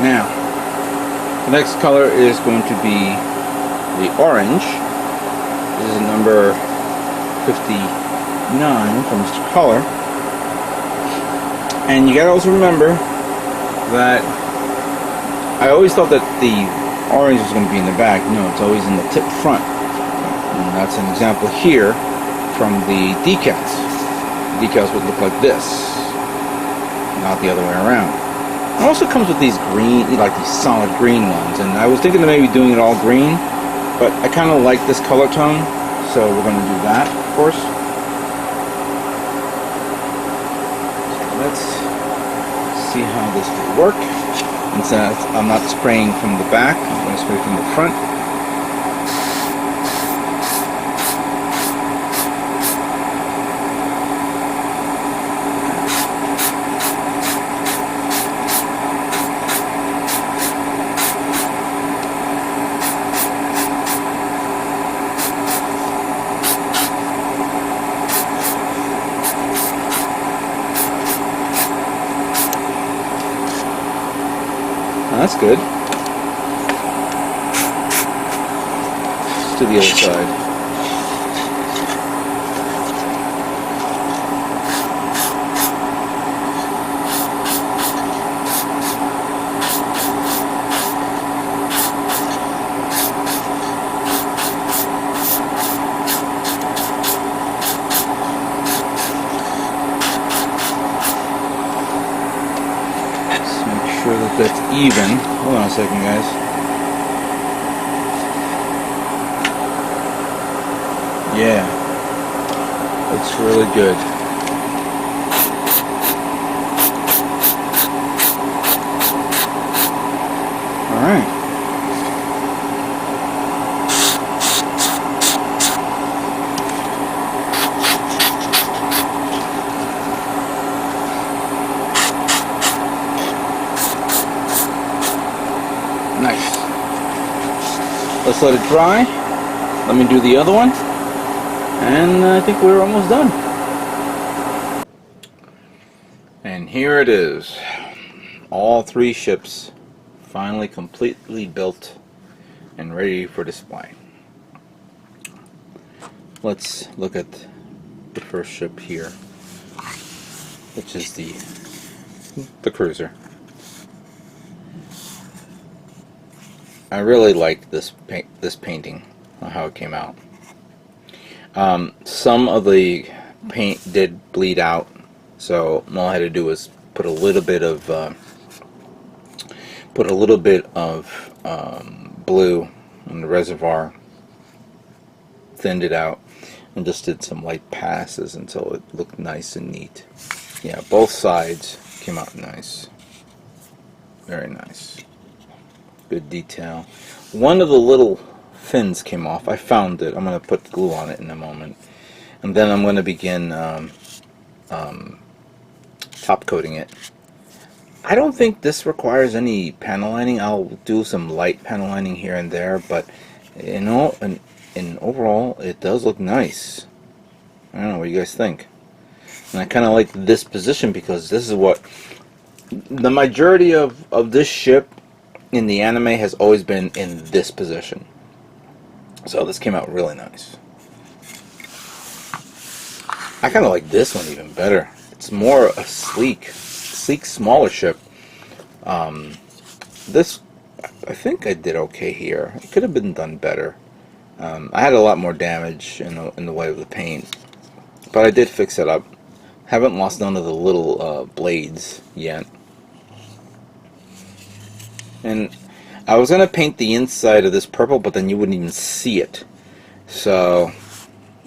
Now, the next color is going to be the orange. This is number 59 from Mr. Color. And you gotta also remember that I always thought that the orange was going to be in the back. No, it's always in the tip front. And that's an example here from the decals. The decals would look like this, not the other way around. It also comes with these green, like these solid green ones, and I was thinking of maybe doing it all green, but I kind of like this color tone, so we're going to do that, of course. So let's see how this will work. And since I'm not spraying from the back, I'm going to spray from the front. That's good. To the other side. That that's even. Hold on a second, guys. Yeah, looks really good. All right. Nice. Let's let it dry. Let me do the other one. And I think we're almost done. And here it is. All three ships finally completely built and ready for display. Let's look at the first ship here, which is the cruiser. I really like this painting, how it came out. Some of the paint did bleed out, so all I had to do was put a little bit of blue in the reservoir, thinned it out, and just did some light passes until it looked nice and neat. Yeah, both sides came out nice, very nice. Good detail. One of the little fins came off. I found it. I'm going to put glue on it in a moment. And then I'm going to begin top coating it. I don't think this requires any panel lining. I'll do some light panel lining here and there, but in overall it does look nice. I don't know what you guys think. And I kind of like this position because this is what the majority of this ship in the anime has always been in this position. So this came out really nice. I kind of like this one even better. It's more a sleek, smaller ship. This, I think I did okay here. It could have been done better. I had a lot more damage in the way of the paint, but I did fix it up. Haven't lost none of the little blades yet. And I was going to paint the inside of this purple, but then you wouldn't even see it. So,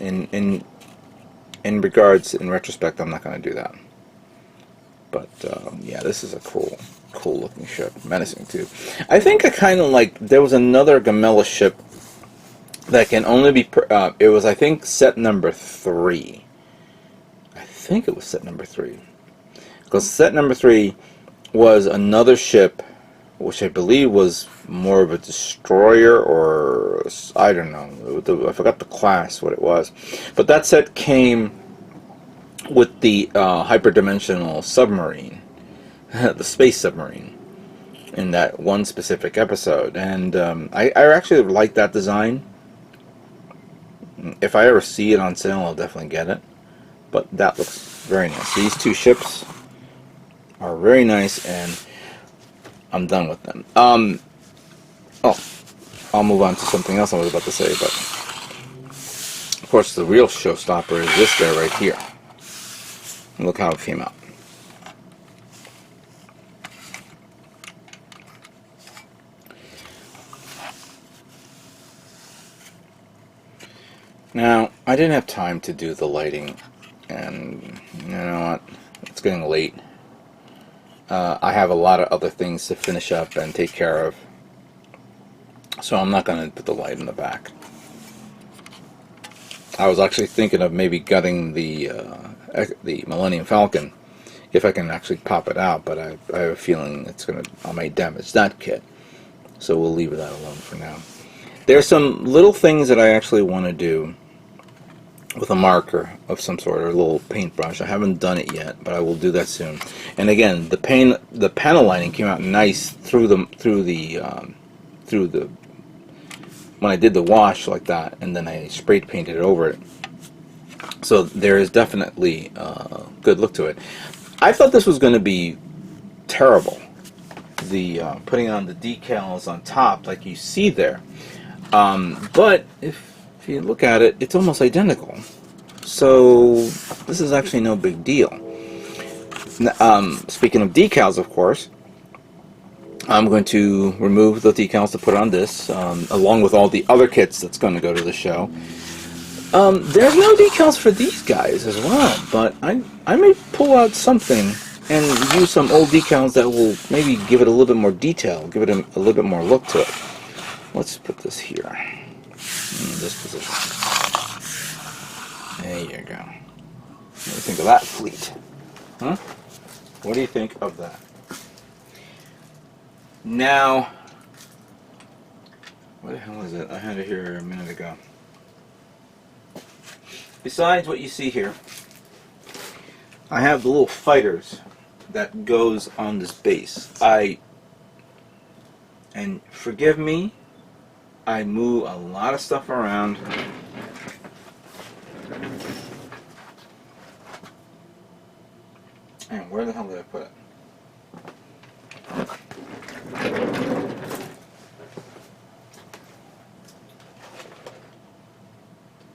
in retrospect, I'm not going to do that. But, yeah, this is a cool looking ship. Menacing, too. I think I kind of like, there was another Gamilas ship that can only be, it was, I think, set number 3. I think it was set number 3. Because set number 3 was another ship which I believe was more of a destroyer, or I don't know, I forgot the class, what it was. But that set came with the hyperdimensional submarine, the space submarine. in that one specific episode, and I actually like that design. If I ever see it on sale, I'll definitely get it. But that looks very nice. These two ships are very nice, and I'm done with them. Oh, I'll move on to something else I was about to say, but of course the real showstopper is this guy right here. And look how it came out. Now, I didn't have time to do the lighting, and you know what? It's getting late. I have a lot of other things to finish up and take care of, so I'm not going to put the light in the back. I was actually thinking of maybe gutting the Millennium Falcon if I can actually pop it out, but I have a feeling I might damage that kit, so we'll leave that alone for now. There's some little things that I actually want to do with a marker of some sort, or a little paintbrush. I haven't done it yet, but I will do that soon. And again, the panel lining came out nice through the when I did the wash like that, and then I spray painted it over it. So there is definitely a good look to it. I thought this was going to be terrible. The putting on the decals on top, like you see there. But if you look at it, it's almost identical. So this is actually no big deal. Speaking of decals, of course, I'm going to remove the decals to put on this, along with all the other kits that's going to go to the show. There's no decals for these guys as well, but I may pull out something and use some old decals that will maybe give it a little bit more detail, give it a little bit more look to it. Let's put this here, in this position. There you go. What do you think of that, fleet? Huh? What do you think of that? Now, what the hell is it? I had it here a minute ago. Besides what you see here, I have the little fighters that goes on this base. And forgive me, I move a lot of stuff around. And where the hell did I put it?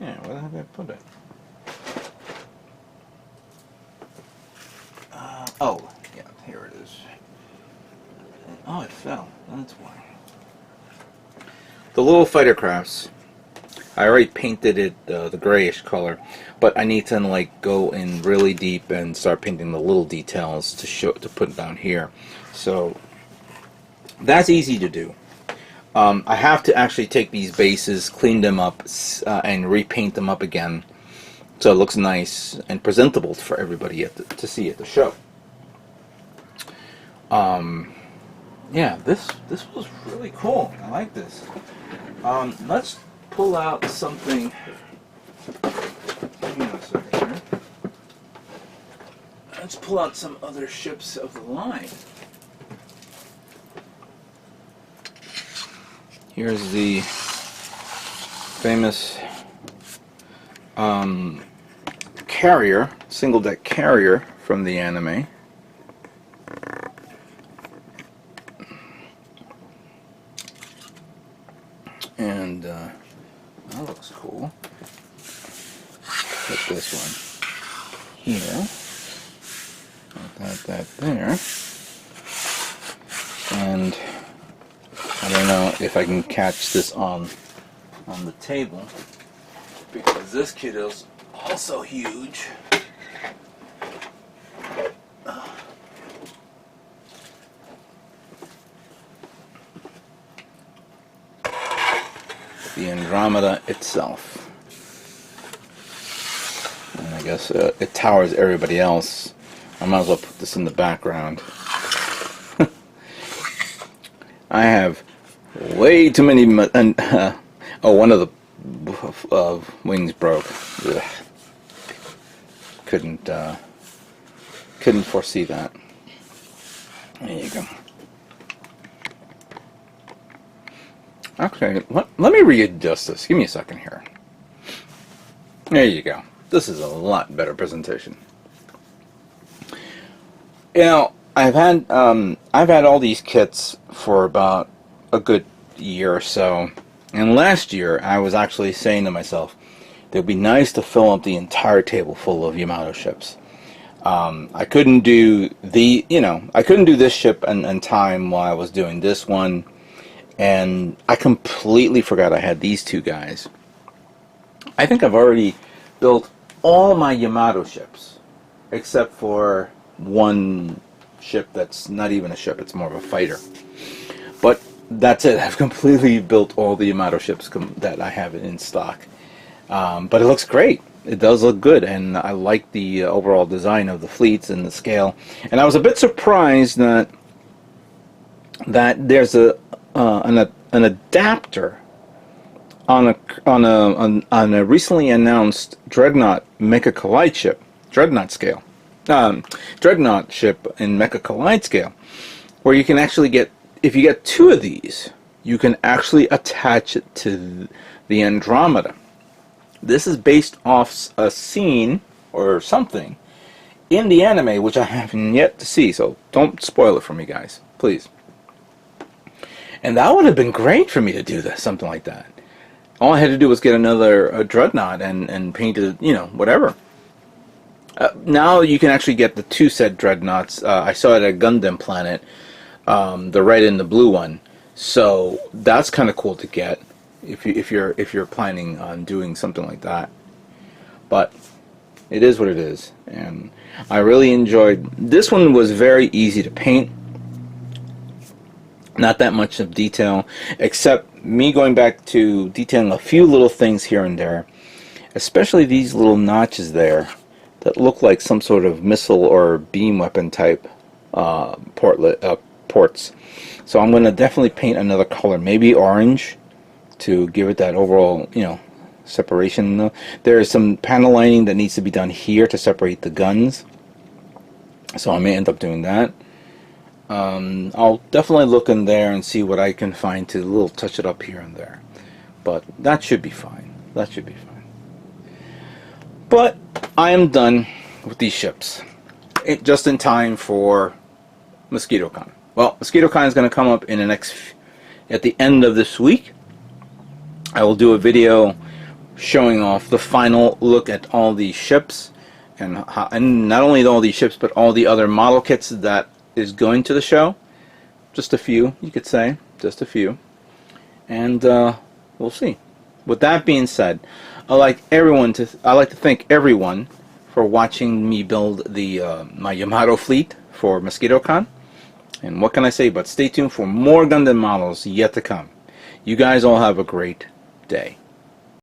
Yeah, where the hell did I put it? Oh, yeah, here it is. Oh, it fell. That's why. The little fighter crafts, I already painted it the grayish color, but I need to like go in really deep and start painting the little details to put down here. So that's easy to do. I have to actually take these bases, clean them up, and repaint them up again, so it looks nice and presentable for everybody to see at the show. Yeah, this was really cool. I like this. Let's pull out something. Hang on a second here. Let's pull out some other ships of the line. Here's the famous carrier, single deck carrier from the anime. And that looks cool. Put this one here. Put that there. And I don't know if I can catch this on the table, because this kit is also huge. The Andromeda itself. And I guess it towers everybody else. I might as well put this in the background. I have way too many, oh, one of the wings broke. Ugh. Couldn't foresee that. There you go. Actually, let me readjust this. Give me a second here. There you go. This is a lot better presentation. You know, I've had all these kits for about a good year or so, and last year I was actually saying to myself, it would be nice to fill up the entire table full of Yamato ships. I couldn't do I couldn't do this ship in time while I was doing this one, and I completely forgot I had these two guys. I think I've already built all my Yamato ships, except for one ship that's not even a ship, it's more of a fighter. But that's it. I've completely built all the Yamato ships that I have in stock. But it looks great. It does look good, and I like the overall design of the fleets and the scale. And I was a bit surprised that there's an adapter on a recently announced Dreadnought Mecha Collide ship, Dreadnought scale, Dreadnought ship in Mecha Collide scale, where you can actually get, if you get two of these, you can actually attach it to the Andromeda. This is based off a scene or something in the anime, which I haven't yet to see, so don't spoil it for me, guys, please. And that would have been great for me to do this, something like that. All I had to do was get another Dreadnought and paint it, whatever. Now you can actually get the two set Dreadnoughts. I saw it at Gundam Planet, the red and the blue one. So that's kind of cool to get if you're planning on doing something like that. But it is what it is, and I really enjoyed this one. Was very easy to paint. Not that much of detail, except me going back to detailing a few little things here and there, especially these little notches there that look like some sort of missile or beam weapon type ports. So I'm going to definitely paint another color, maybe orange, to give it that overall, separation. There is some panel lining that needs to be done here to separate the guns, so I may end up doing that. I'll definitely look in there and see what I can find to a little touch it up here and there, but that should be fine. That should be fine. But I am done with these ships, just in time for Mosquitcon. Well, Mosquitcon is going to come up in at the end of this week. I will do a video showing off the final look at all these ships, and not only all these ships, but all the other model kits that is going to the show. Just a few, you could say, just a few, and we'll see. With that being said, I'd like to thank everyone for watching me build the my Yamato fleet for Mosquitcon. And what can I say but stay tuned for more Gundam models yet to come. You guys all have a great day.